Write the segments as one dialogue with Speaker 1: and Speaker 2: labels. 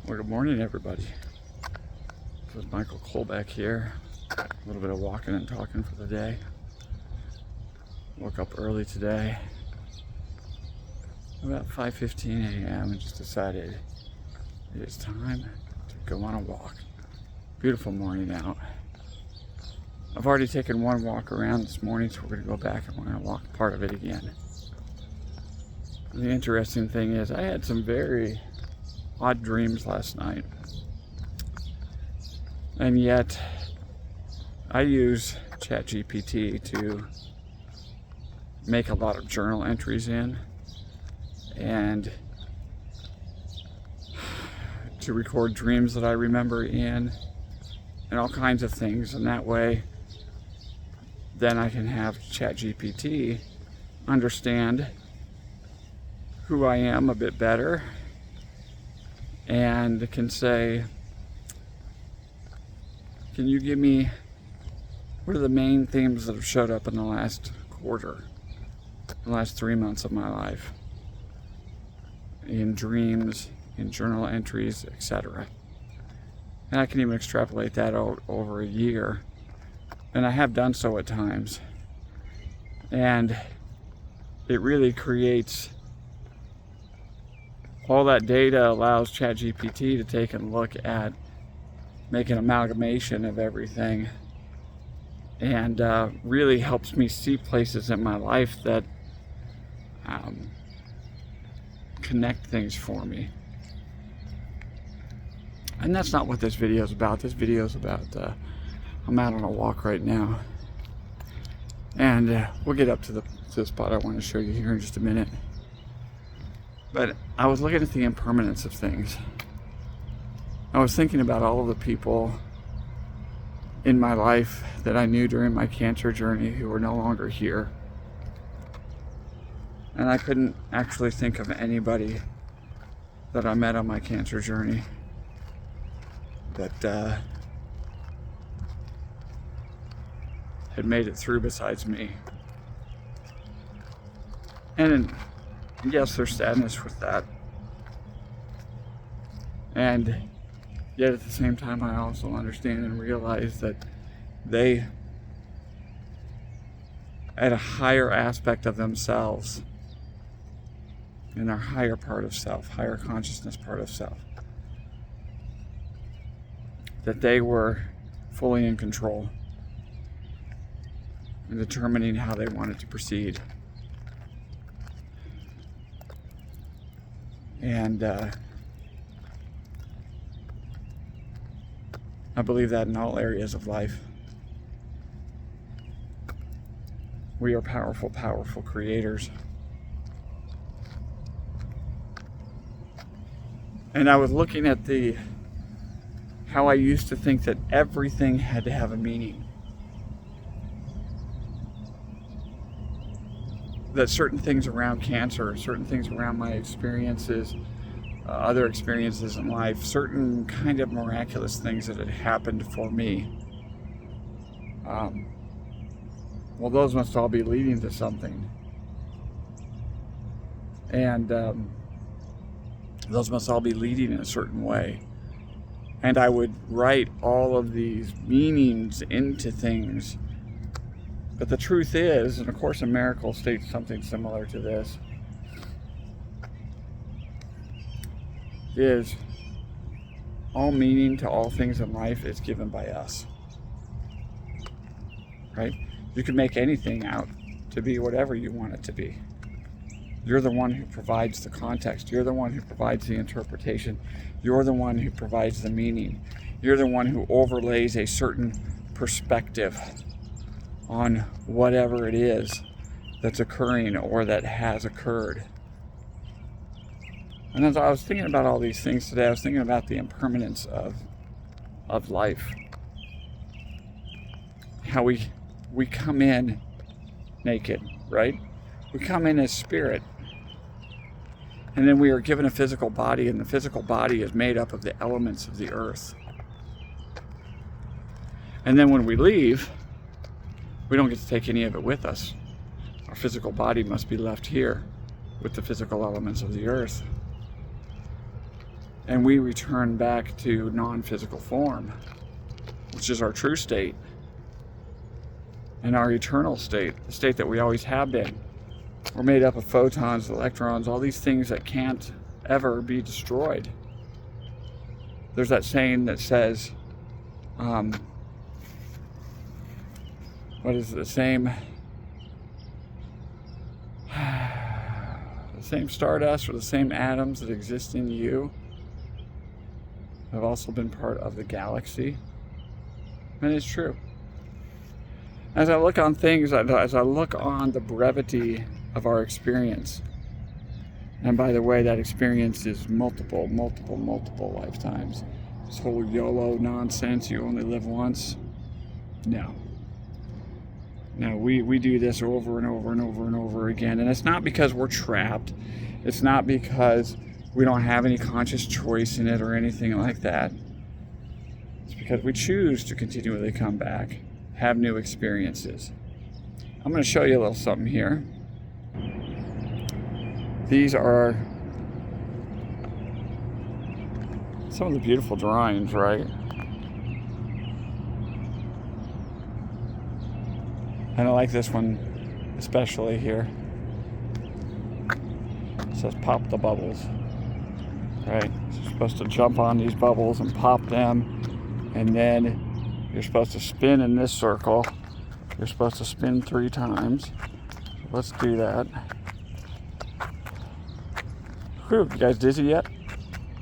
Speaker 1: Well, good morning, everybody. This is Michael Colbeck here. A little bit of walking and talking for the day. Woke up early today, about 5:15 a.m. and just decided it is time to go on a walk. Beautiful morning out. I've already taken one walk around this morning, so we're going to go back and we're going to walk part of it again. The interesting thing is I had some very odd dreams last night. And yet, I use ChatGPT to make a lot of journal entries in and to record dreams that I remember in and all kinds of things. And that way, then I can have ChatGPT understand who I am a bit better and can say, can you give me, what are the main themes that have showed up in the last quarter, the last 3 months of my life, in dreams, in journal entries, etc. And I can even extrapolate that out over a year, and I have done so at times. And it really creates, all that data allows ChatGPT to take and look at, make an amalgamation of everything, and really helps me see places in my life that connect things for me. And that's not what this video is about. This video is about, I'm out on a walk right now, and we'll get up to the spot I want to show you here in just a minute. But I was looking at the impermanence of things. I was thinking about all of the people in my life that I knew during my cancer journey who are no longer here. And I couldn't actually think of anybody that I met on my cancer journey that had made it through besides me. And yes, there's sadness with that. And yet at the same time, I also understand and realize that they, at a higher aspect of themselves, in their higher part of self, higher consciousness part of self, that they were fully in control in determining how they wanted to proceed. And I believe that in all areas of life. We are powerful, powerful creators. And I was looking at how I used to think that everything had to have a meaning. That certain things around cancer, certain things around my experiences, other experiences in life, certain kind of miraculous things that had happened for me, well, those must all be leading to something. And those must all be leading in a certain way. And I would write all of these meanings into things. But the truth is, and of course A Miracle states something similar to this, is all meaning to all things in life is given by us. Right? You can make anything out to be whatever you want it to be. You're the one who provides the context. You're the one who provides the interpretation. You're the one who provides the meaning. You're the one who overlays a certain perspective on whatever it is that's occurring or that has occurred. And as I was thinking about all these things today, I was thinking about the impermanence of life. How we come in naked, right? We come in as spirit. And then we are given a physical body, and the physical body is made up of the elements of the earth. And then when we leave, we don't get to take any of it with us. Our physical body must be left here with the physical elements of the earth. and we return back to non-physical form, which is our true state and our eternal state, the state that we always have been. We're made up of photons, electrons, all these things that can't ever be destroyed. There's that saying that says, what is it, the same stardust or the same atoms that exist in you have also been part of the galaxy. And it's true. As I look on things, as I look on the brevity of our experience, and by the way, that experience is multiple lifetimes. This whole YOLO nonsense, you only live once. No, we do this over and over and over and over again. And it's not because we're trapped. It's not because we don't have any conscious choice in it or anything like that. It's because we choose to continually come back, have new experiences. I'm going to show you a little something here. These are some of the beautiful drawings, right? And I like this one especially here. It says pop the bubbles, right? So you're supposed to jump on these bubbles and pop them, and then you're supposed to spin in this circle. You're supposed to spin 3 times. So let's do that. Whew, you guys dizzy yet?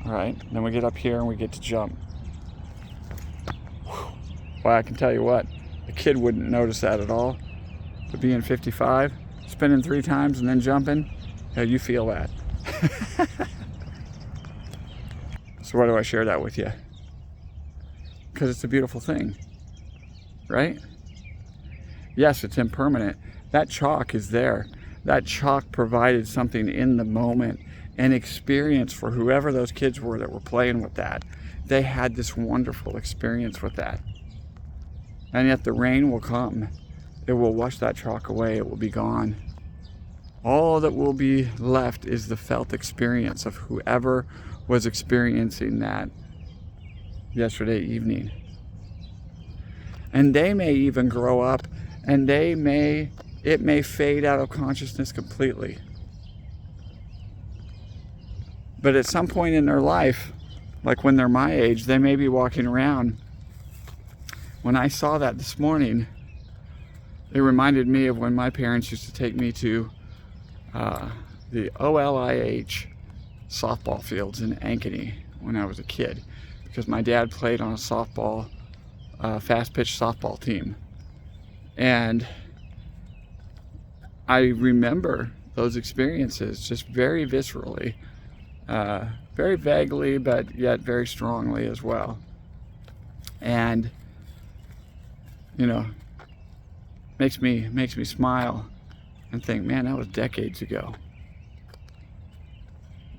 Speaker 1: All right, then we get up here and we get to jump. Whew. Well, I can tell you what, a kid wouldn't notice that at all. But being 55, spinning 3 times and then jumping, yeah, you feel that. So why do I share that with you? Because it's a beautiful thing, right? Yes, it's impermanent. That chalk is there. That chalk provided something in the moment, an experience for whoever those kids were that were playing with that. They had this wonderful experience with that. And yet the rain will come. It will wash that chalk away. It will be gone. All that will be left is the felt experience of whoever was experiencing that yesterday evening. And they may even grow up, and it may fade out of consciousness completely. But at some point in their life, like when they're my age, they may be walking around. When I saw that this morning, it reminded me of when my parents used to take me to the OLIH softball fields in Ankeny when I was a kid, because my dad played on a softball, fast pitch softball team. And I remember those experiences just very viscerally, very vaguely, but yet very strongly as well. And, you know, makes me smile and think, man, that was decades ago.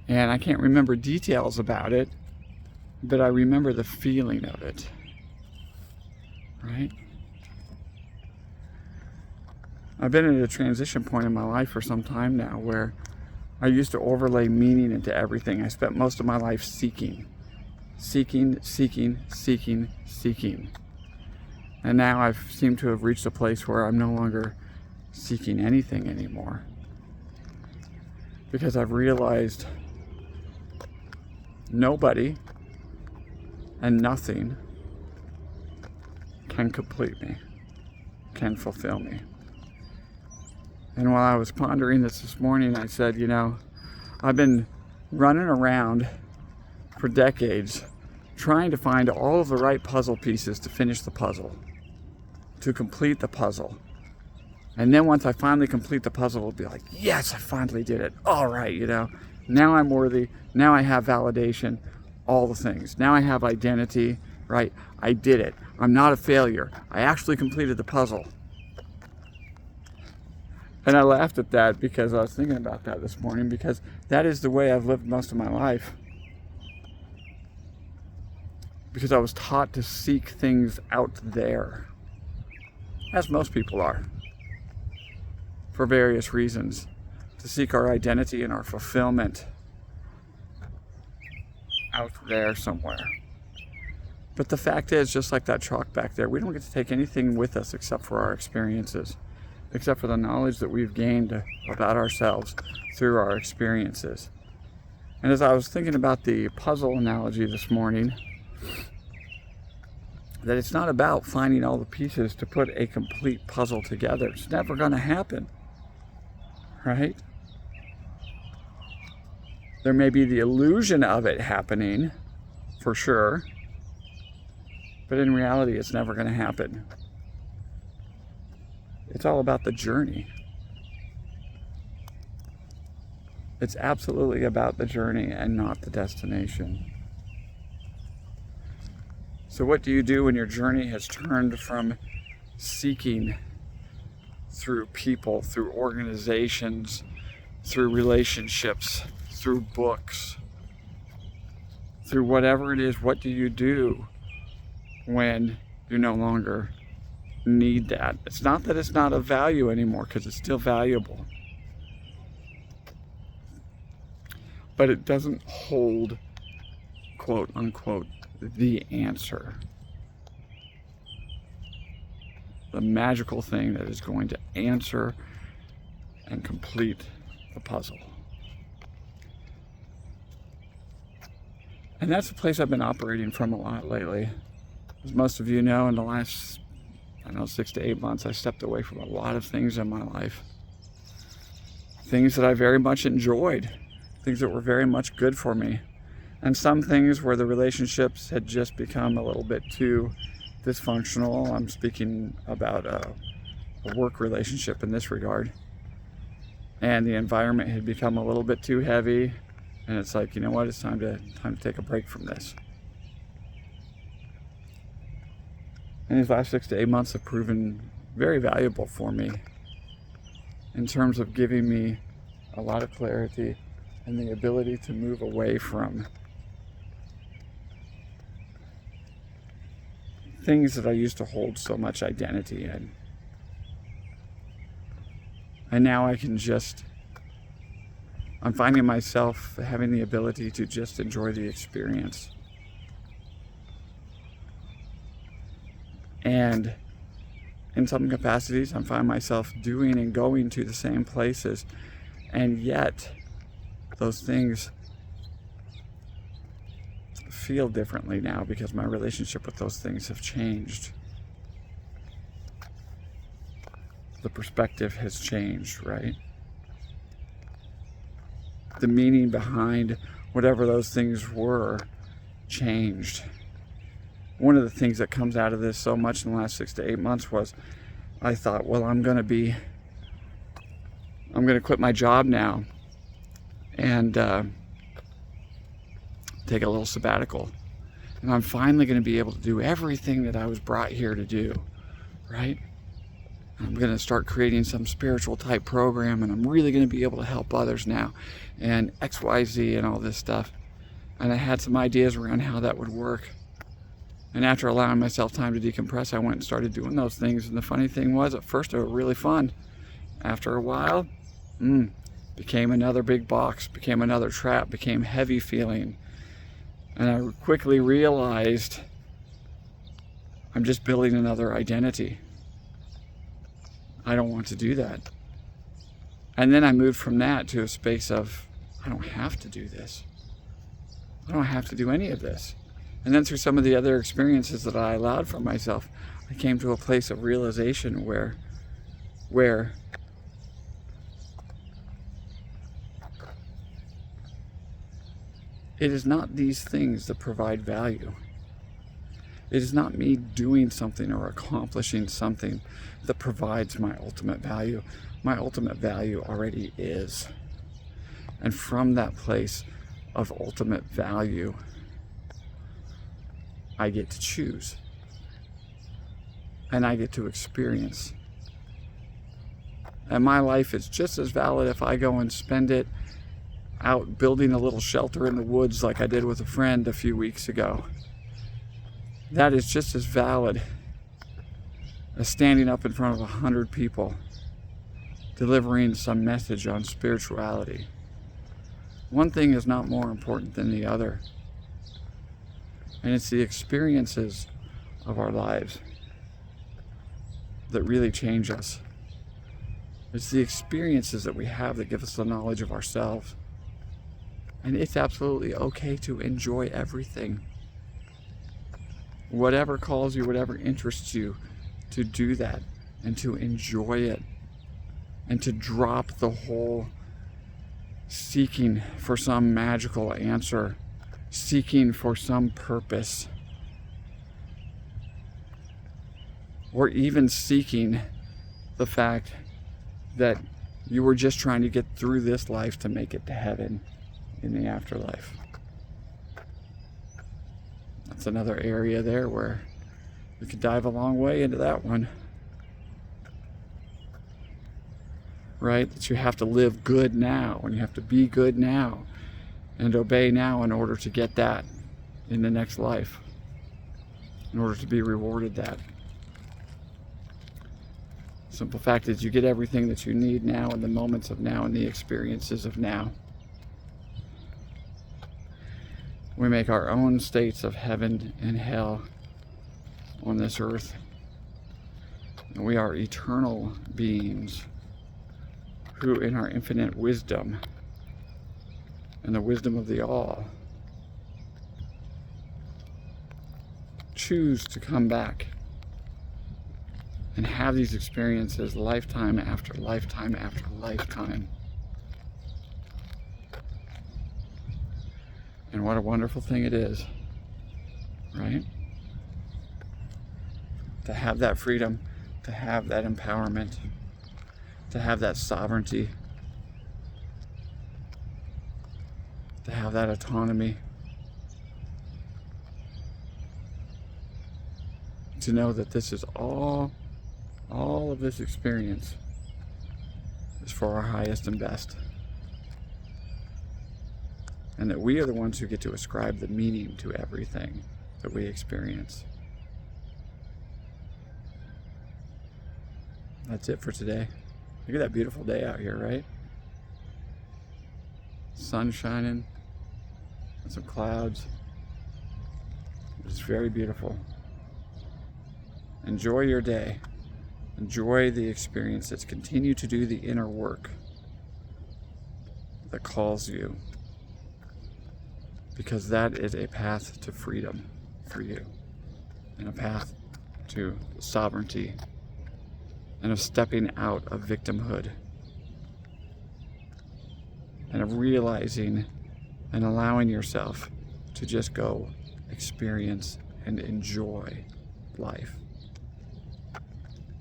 Speaker 1: And I can't remember details about it, but I remember the feeling of it, right? I've been at a transition point in my life for some time now where I used to overlay meaning into everything. I spent most of my life seeking. And now I've seemed to have reached a place where I'm no longer seeking anything anymore. Because I've realized nobody and nothing can complete me, can fulfill me. And while I was pondering this morning, I said, you know, I've been running around for decades trying to find all of the right puzzle pieces to finish the puzzle, to complete the puzzle. And then once I finally complete the puzzle, it'll be like, yes, I finally did it. All right, you know, now I'm worthy. Now I have validation, all the things. Now I have identity, right? I did it. I'm not a failure. I actually completed the puzzle. And I laughed at that because I was thinking about that this morning, because that is the way I've lived most of my life. Because I was taught to seek things out there, as most people are, for various reasons, to seek our identity and our fulfillment out there somewhere. But the fact is, just like that chalk back there, we don't get to take anything with us except for our experiences, except for the knowledge that we've gained about ourselves through our experiences. And as I was thinking about the puzzle analogy this morning, that it's not about finding all the pieces to put a complete puzzle together. It's never going to happen, right? There may be the illusion of it happening, for sure, but in reality, it's never going to happen. It's all about the journey. It's absolutely about the journey and not the destination. So what do you do when your journey has turned from seeking through people, through organizations, through relationships, through books, through whatever it is? What do you do when you no longer need that? It's not that it's not of value anymore, because it's still valuable. But it doesn't hold, quote unquote, the answer. The magical thing that is going to answer and complete the puzzle. And that's the place I've been operating from a lot lately. As most of you know, in the last, 6 to 8 months, I stepped away from a lot of things in my life. Things that I very much enjoyed. Things that were very much good for me. And some things where the relationships had just become a little bit too dysfunctional. I'm speaking about a work relationship in this regard. And the environment had become a little bit too heavy. And it's like, you know what, it's time to take a break from this. And these last 6 to 8 months have proven very valuable for me in terms of giving me a lot of clarity and the ability to move away from things that I used to hold so much identity in. And now I'm finding myself having the ability to just enjoy the experience. And in some capacities, I'm finding myself doing and going to the same places. And yet, those things feel differently now because my relationship with those things have changed. The perspective has changed, right? The meaning behind whatever those things were changed. One of the things that comes out of this so much in the last 6 to 8 months was I thought, well, I'm going to quit my job now and take a little sabbatical. And I'm finally going to be able to do everything that I was brought here to do, right? I'm going to start creating some spiritual type program, and I'm really going to be able to help others now, and XYZ and all this stuff. And I had some ideas around how that would work. And after allowing myself time to decompress, I went and started doing those things. And the funny thing was, at first they were really fun. After a while, became another big box, became another trap, became heavy feeling. And I quickly realized I'm just building another identity. I don't want to do that. And then I moved from that to a space of, I don't have to do this. I don't have to do any of this. And then through some of the other experiences that I allowed for myself, I came to a place of realization where it is not these things that provide value. It is not me doing something or accomplishing something that provides my ultimate value. My ultimate value already is. And from that place of ultimate value, I get to choose. And I get to experience. And my life is just as valid if I go and spend it out building a little shelter in the woods like I did with a friend a few weeks ago. That is just as valid as standing up in front of 100 people delivering some message on spirituality. One thing is not more important than the other. And it's the experiences of our lives that really change us. It's the experiences that we have that give us the knowledge of ourselves. And it's absolutely okay to enjoy everything. Whatever calls you, whatever interests you, to do that and to enjoy it. And to drop the whole seeking for some magical answer, seeking for some purpose, or even seeking the fact that you were just trying to get through this life to make it to heaven in the afterlife. That's another area there where we could dive a long way into that one. Right? That you have to live good now, and you have to be good now, and obey now in order to get that in the next life, in order to be rewarded that. Simple fact is, you get everything that you need now in the moments of now and the experiences of now. We make our own states of heaven and hell on this earth. And we are eternal beings who, in our infinite wisdom and the wisdom of the all, choose to come back and have these experiences lifetime after lifetime after lifetime. And what a wonderful thing it is, right? To have that freedom, to have that empowerment, to have that sovereignty, to have that autonomy, to know that this is all of this experience is for our highest and best. And that we are the ones who get to ascribe the meaning to everything that we experience. That's it for today. Look at that beautiful day out here, right? Sun shining and some clouds. It's very beautiful. Enjoy your day. Enjoy the experiences. Continue to do the inner work that calls you, because that is a path to freedom for you, and a path to sovereignty, and of stepping out of victimhood, and of realizing and allowing yourself to just go experience and enjoy life.